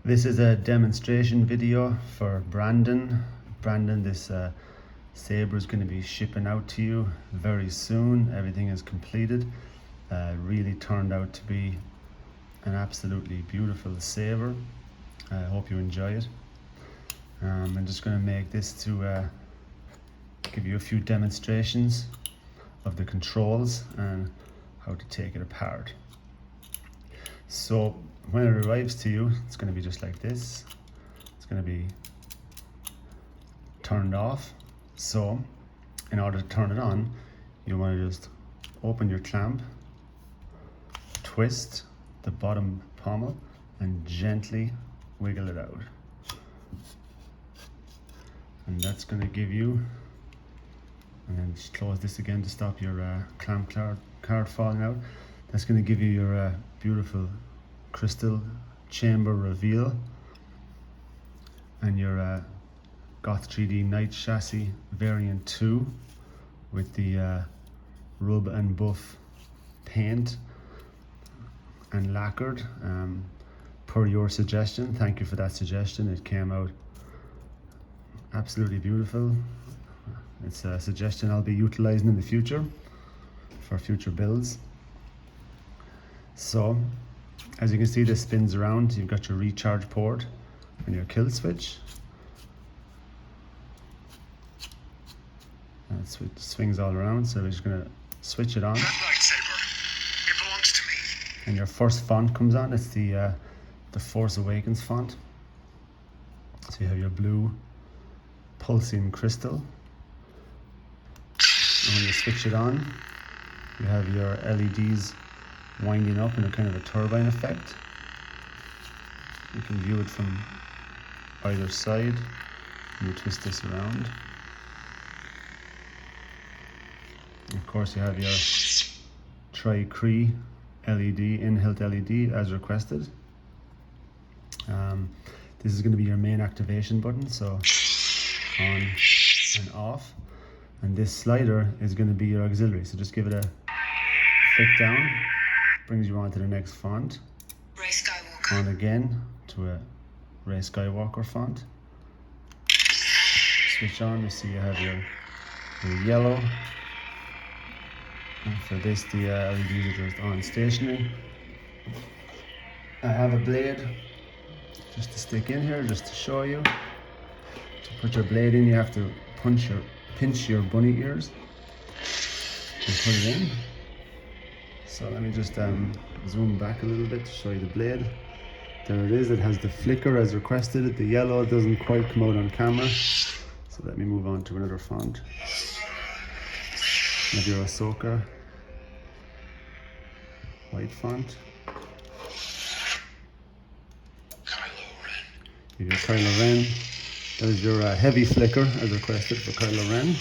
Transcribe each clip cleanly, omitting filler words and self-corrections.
This is a demonstration video for Brandon. Brandon, this saber is going to be shipping out to you very soon. Everything is completed. Really turned out to be an absolutely beautiful saber. I hope you enjoy it. I'm just going to make this to give you a few demonstrations of the controls and how to take it apart. So when it arrives to you, it's going to be just like this. It's going to be turned off. So in order to turn it on, you want to just open your clamp, twist the bottom pommel and gently wiggle it out. And that's going to give you, and then just close this again to stop your clamp card falling out. That's going to give you your beautiful crystal chamber reveal and your Goth3D Knight Chassis variant 2 with the rub and buff paint and lacquered per your suggestion. Thank you for that suggestion. It came out absolutely beautiful. It's a suggestion I'll be utilizing in the future for future builds. So as you can see, this spins around. You've got your recharge port and your kill switch. And it swings all around, so we're just going to switch it on. That lightsaber, it belongs to me. And your first font comes on. It's the Force Awakens font. So you have your blue pulsing crystal. And when you switch it on, you have your LEDs winding up in a kind of a turbine effect. You can view it from either side. And you twist this around. And of course you have your Tri-Cree LED, in-hilt LED as requested. This is going to be your main activation button, so on and off. And this slider is going to be your auxiliary, so just give it a flick down. Brings you on to the next font. Rey Skywalker. On again to a Rey Skywalker font. Switch on, you see you have your yellow. And for this, the LEDs are just on stationary. I have a blade just to stick in here, just to show you. To put your blade in, you have to pinch your bunny ears and put it in. So let me just zoom back a little bit to show you the blade. There it is. It has the flicker as requested. The yellow doesn't quite come out on camera. So let me move on to another font. Maybe your Ahsoka white font. You have your Kylo Ren. There's your heavy flicker as requested for Kylo Ren.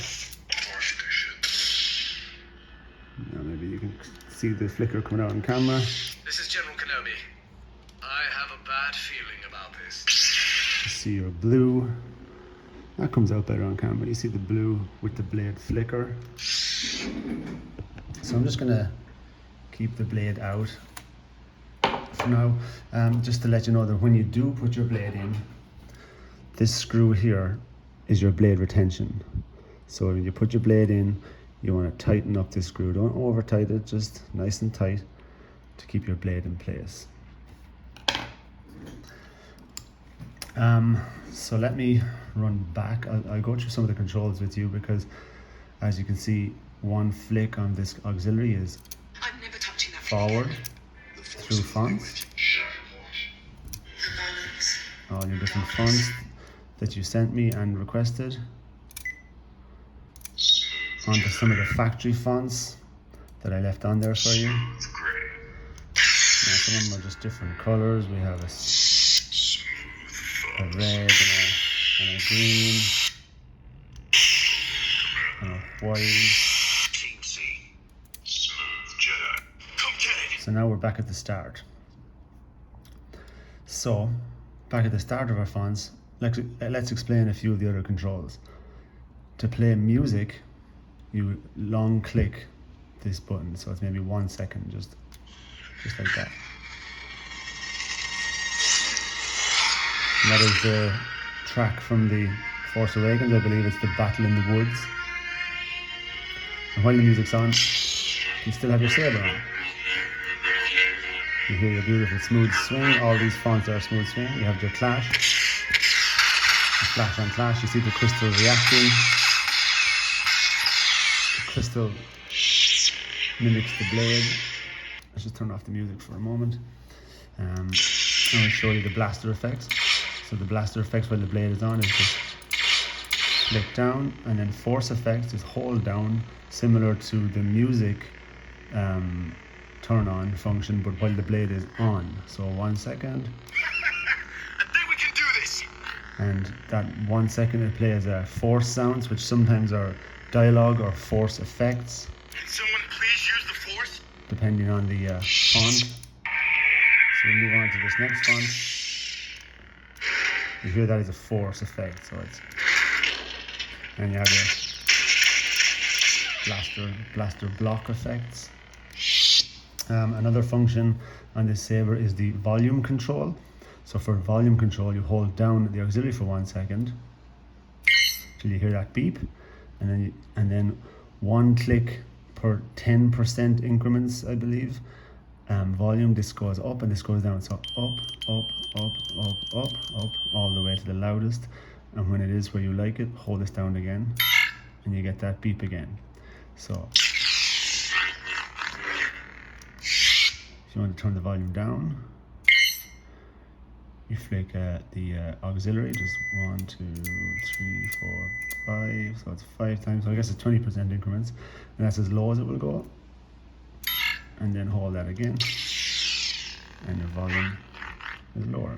Now maybe you can see the flicker coming out on camera. This is General Kenobi. I have a bad feeling about this. You see your blue. That comes out better on camera. You see the blue with the blade flicker. So I'm just gonna keep the blade out for now, just to let you know that when you do put your blade in, this screw here is your blade retention. So when you put your blade in, you want to tighten up this screw. Don't over tight it, just nice and tight to keep your blade in place. So let me run back. I'll go through some of the controls with you because as you can see, one flick on this auxiliary is forward through fonts. All your different fonts that you sent me and requested. Onto some of the factory fonts that I left on there for you. Now, some of them are just different colors. We have a red and a green and a white. So now we're back at the start. So back at the start of our fonts, let's explain a few of the other controls. To play music, you long click this button, so it's maybe 1 second, just like that. And that is the track from the Force Awakens. I believe it's the Battle in the Woods. And while the music's on, you still have your saber on. You hear your beautiful smooth swing. All these fonts are smooth swing. You have your clash. You flash on clash. You see the crystal reacting. The crystal mimics the blade. Let's just turn off the music for a moment. I'm going to show you the blaster effects. So the blaster effects while the blade is on is just flick down, and then force effects is hold down, similar to the music turn on function, but while the blade is on. So 1 second. I think we can do this. And that 1 second it plays force sounds, which sometimes are dialogue or force effects. Can someone please use the force? Depending on the font. So we move on to this next font. You hear that is a force effect, so it's, and you have your blaster block effects. Another function on this saber is the volume control. So for volume control, you hold down the auxiliary for 1 second till you hear that beep, and then one click per 10% increments, I believe. Volume, this goes up and this goes down. So up, all the way to the loudest. And when it is where you like it, hold this down again, and you get that beep again. So if you want to turn the volume down, you flick the auxiliary, just 1, 2, 3, 4, 5. So it's 5 times. So I guess it's 20% increments, and that's as low as it will go. And then hold that again, and your volume is lower.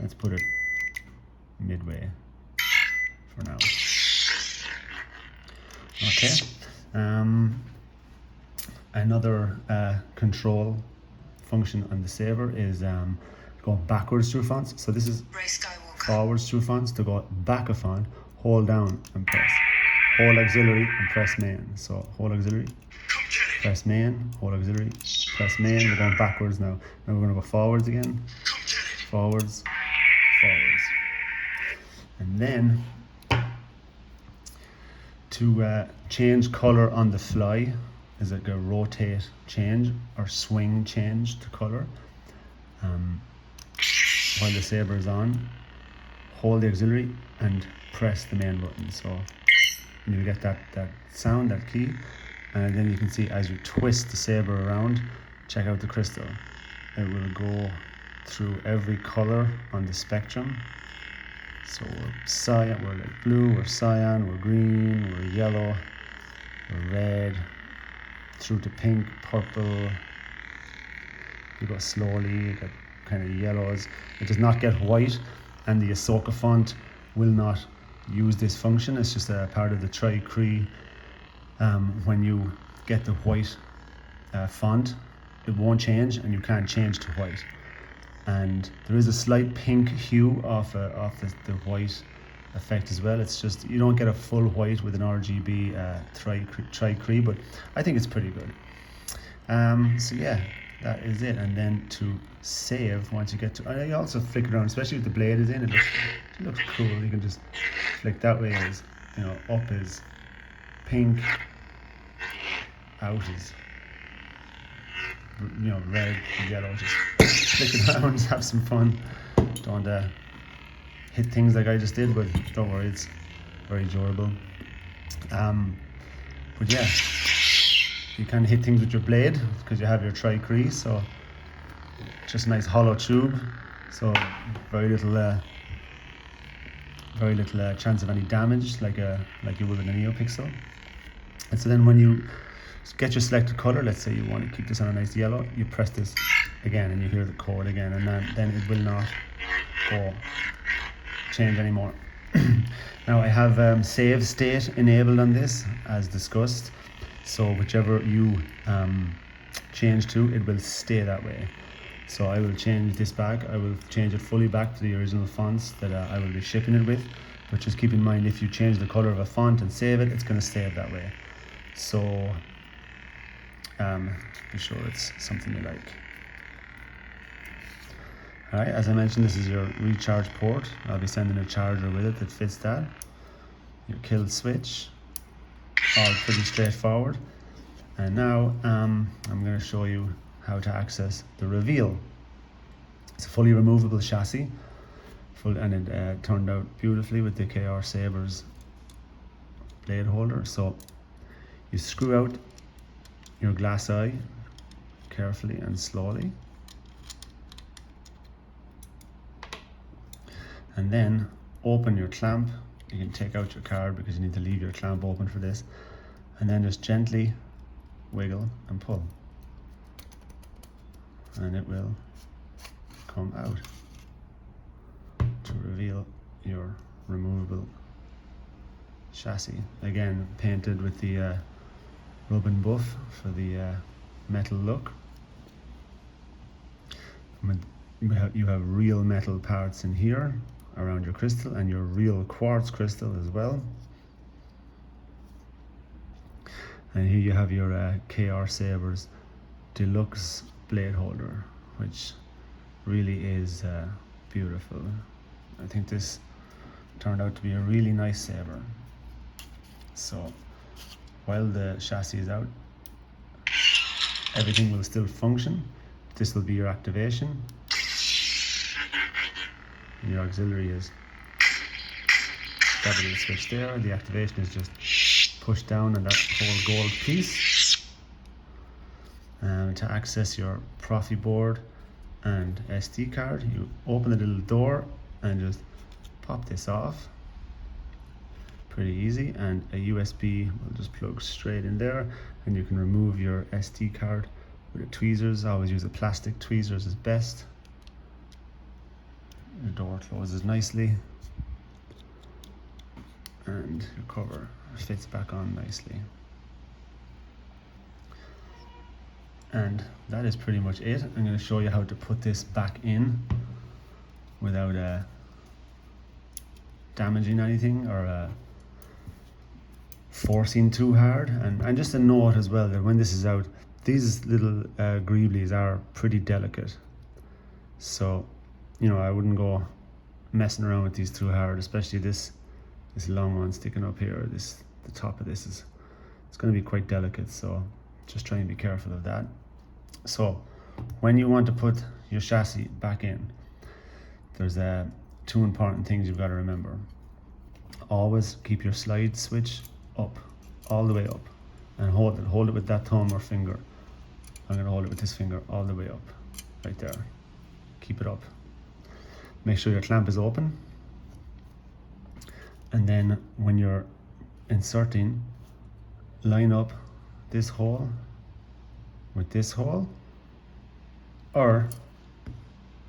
Let's put it midway for now. Okay. Another control function on the saber is go backwards through fonts. So this is forwards through fonts. To go back a font, hold down and press. Hold auxiliary and press main. So hold auxiliary, press main, hold auxiliary, press main. We're going backwards now. Now we're going to go forwards again. Forwards, forwards. And then to change color on the fly is like a rotate change or swing change to color. While the saber is on, hold the auxiliary and press the main button. So you get that sound, that key, and then you can see as you twist the saber around, check out the crystal. It will go through every color on the spectrum. So we're cyan, we're like blue, we're cyan, we're green, we're yellow, we're red, through to pink, purple. You go slowly, you get kind of yellows. It does not get white, and the Ahsoka font will not use this function. It's just a part of the Tri-Cree. When you get the white font, it won't change, and you can't change to white. And there is a slight pink hue off the white effect as well. It's just you don't get a full white with an RGB Tri-Cree, but I think it's pretty good. So yeah, that is it. And then to save, once you get to, I also flick it around, especially if the blade is in. It looks cool. You can just flick that way. As you know, up is pink, out is red and yellow. Just flick it around, just have some fun. Don't hit things like I just did, but don't worry, it's very durable. But yeah, you can hit things with your blade because you have your Tri-Cree, so just a nice hollow tube, so very little chance of any damage, like you would with a NeoPixel. And so then when you get your selected color, let's say you want to keep this on a nice yellow, you press this again and you hear the chord again, and then it will not change anymore. Now I have save state enabled on this as discussed, so whichever you change to, it will stay that way. So I will change this back. I will change it fully back to the original fonts that I will be shipping it with, but just keep in mind, if you change the color of a font and save it, it's going to stay that way. So be sure it's something you like. Alright, as I mentioned, this is your recharge port. I'll be sending a charger with it that fits that. Your kill switch, all pretty straightforward. And now I'm going to show you how to access the reveal. It's a fully removable chassis, and it turned out beautifully with the KR Sabers blade holder. So you screw out your glass eye carefully and slowly, and then open your clamp. You can take out your card because you need to leave your clamp open for this, and then just gently wiggle and pull, and it will come out to reveal your removable chassis. Again, painted with the rub and buff for the metal look. You have real metal parts in here around your crystal, and your real quartz crystal as well. And here you have your KR Sabers Deluxe blade holder, which really is beautiful. I think this turned out to be a really nice saber. So while the chassis is out, everything will still function. This will be your activation. And your auxiliary is that little switch there. The activation is just push down on that whole gold piece. To access your ProffieBoard and SD card, you open the little door and just pop this off. Pretty easy, and a USB will just plug straight in there, and you can remove your SD card with the tweezers. I always use the plastic tweezers is best. The door closes nicely, and your cover fits back on nicely. And that is pretty much it. I'm going to show you how to put this back in without damaging anything or forcing too hard. And just a note as well that when this is out, these little greeblies are pretty delicate. So, you know, I wouldn't go messing around with these too hard, especially this long one sticking up here. The top of this it's going to be quite delicate, so just try and be careful of that. So when you want to put your chassis back in, there's two important things you've got to remember. Always keep your slide switch up, all the way up, and hold it with that thumb or finger. I'm going to hold it with this finger all the way up, right there. Keep it up. Make sure your clamp is open, and then when you're inserting, line up this hole with this hole, or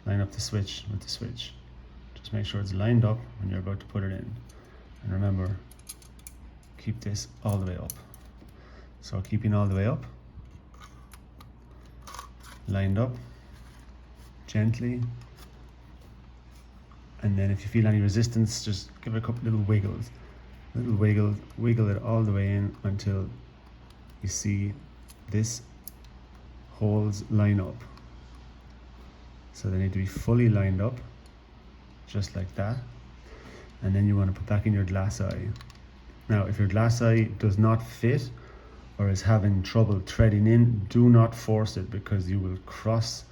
line up the switch with the switch. Just make sure it's lined up when you're about to put it in, and remember, keep this all the way up. So keeping all the way up, lined up gently, and then if you feel any resistance, just give it a couple little wiggles. Wiggle it all the way in until you see this holes line up. So they need to be fully lined up, just like that. And then you want to put back in your glass eye. Now, if your glass eye does not fit or is having trouble threading in, do not force it, because you will cross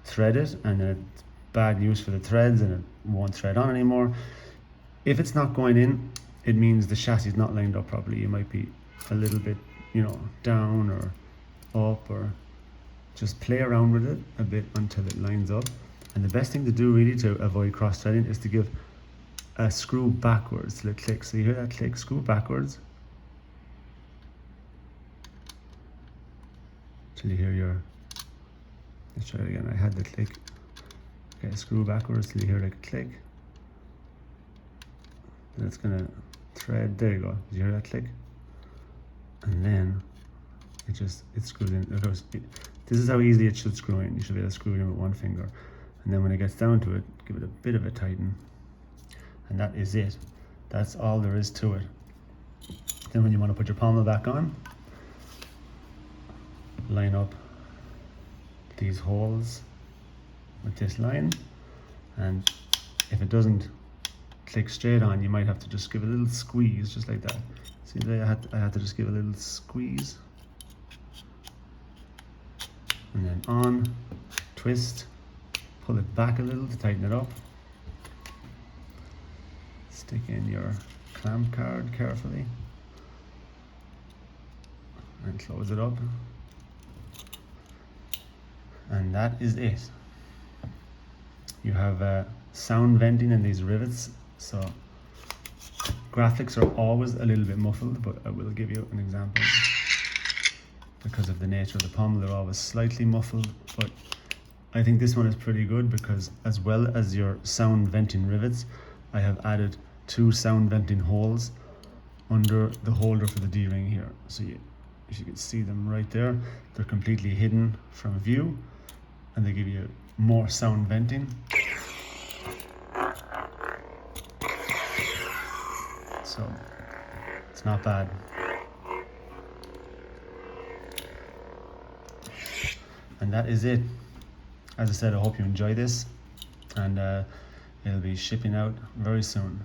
thread it, and then it's bad news for the threads and it won't thread on anymore. If it's not going in, it means the chassis is not lined up properly. You might be a little bit, you know, down or up, or just play around with it a bit until it lines up. And the best thing to do really to avoid cross threading is to give a screw backwards till it clicks. So you hear that click, screw backwards till you hear your, let's try it again. I had the click. Okay, screw backwards till you hear the click. And it's gonna thread, there you go. Did you hear that click? And then it screws in. This is how easy it should screw in. You should be able to screw it in with one finger. And then when it gets down to it, give it a bit of a tighten. And that is it. That's all there is to it. Then when you want to put your pommel back on, line up these holes with this line, And if it doesn't click straight on, you might have to just give a little squeeze, just like that. See there, I had to just give a little squeeze. And then on, twist, pull it back a little to tighten it up. Stick in your clamp card carefully. And close it up. And that is it. You have sound venting in these rivets, so Graflex are always a little bit muffled, but I will give you an example. Because of the nature of the pommel, they're always slightly muffled, but I think this one is pretty good because as well as your sound venting rivets, I have added 2 sound venting holes under the holder for the D-ring here. So if you can see them right there, they're completely hidden from view and they give you more sound venting. So it's not bad. And that is it. As I said, I hope you enjoy this, and it'll be shipping out very soon.